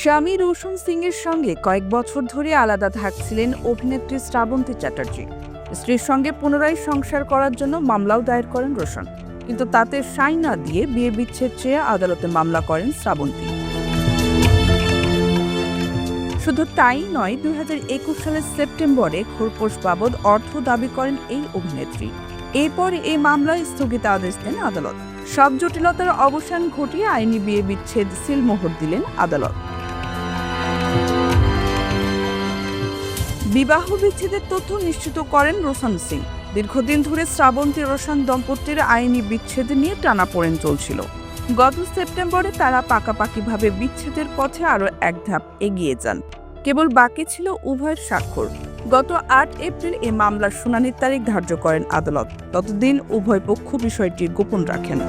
স্বামী রোশন সিং এর সঙ্গে কয়েক বছর ধরে আলাদা থাকছিলেন অভিনেত্রী শ্রাবন্তী চ্যাটার্জি। স্ত্রীর সঙ্গে পুনরায় সংসার করার জন্য মামলাও দায়ের করেন রোশন, কিন্তু তাতে সায় না দিয়ে বিয়ে বিচ্ছেদ চেয়ে আদালতে মামলা করেন শ্রাবন্তী। শুধু তাই নয়, 2021 সালের সেপ্টেম্বরে খোরপোশ বাবদ অর্থ দাবি করেন এই অভিনেত্রী। এরপর এই মামলায় স্থগিতাদেশ দেন আদালত। সব জটিলতার অবসান ঘটিয়ে আইনি বিয়ে বিচ্ছেদ সিলমোহর দিলেন আদালত। বিবাহ বিচ্ছেদের তথ্য নিশ্চিত করেন রোশন সিং। দীর্ঘদিন ধরে শ্রাবন্তী রোশন দম্পতির আইনি বিচ্ছেদ নিয়ে টানাপোড়েন চলছিল। গত সেপ্টেম্বরে তারা পাকাপাকিভাবে বিচ্ছেদের পথে আরও এক ধাপ এগিয়ে যান। কেবল বাকি ছিল উভয়ের স্বাক্ষর। গত 8 এপ্রিল এ মামলার শুনানির তারিখ ধার্য করেন আদালত। ততদিন উভয় পক্ষ বিষয়টি গোপন রাখেন।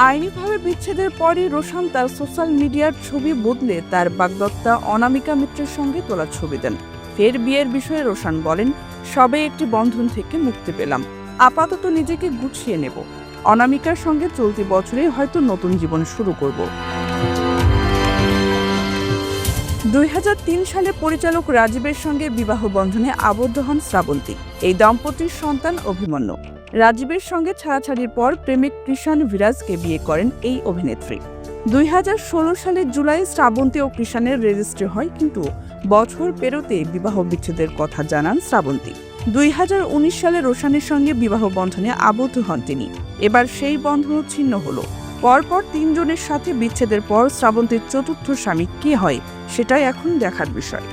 আইনিভাবে বিচ্ছেদের পরই রোশন তার সোশ্যাল মিডিয়ার ছবি বদলে তার বাগদত্তা অনামিকা মিত্রের সঙ্গে তোলা ছবি দেন। ফের বিয়ের বিষয়ে রোশন বলেন, সবে একটি বন্ধন থেকে মুক্তি পেলাম, আপাতত নিজেকে গুছিয়ে নেব। অনামিকার সঙ্গে চলতি বছরে হয়তো নতুন জীবন শুরু করব। 2003 সালে পরিচালক রাজীবের সঙ্গে বিবাহ বন্ধনে আবদ্ধ হন শ্রাবন্তী। এই দম্পতির সন্তান অভিমন্যু। রাজীবের সঙ্গে ছাড়াছাড়ির পর প্রেমিক কৃষাণ বিরাজকে বিয়ে করেন এই অভিনেত্রী। 2016 সালের জুলাই শ্রাবন্তী ও কৃষাণের রেজিস্ট্রি হয়, কিন্তু বছর পেরোতে বিবাহ বিচ্ছেদের কথা জানান শ্রাবন্তী। 2019 সালে রোশনের সঙ্গে বিবাহ বন্ধনে আবদ্ধ হন তিনি। এবার সেই বন্ধন ছিন্ন হলো। পরপর 3 জনের সাথে বিচ্ছেদের পর শ্রাবন্তীর চতুর্থ স্বামী কে হয়, সেটাই এখন দেখার বিষয়।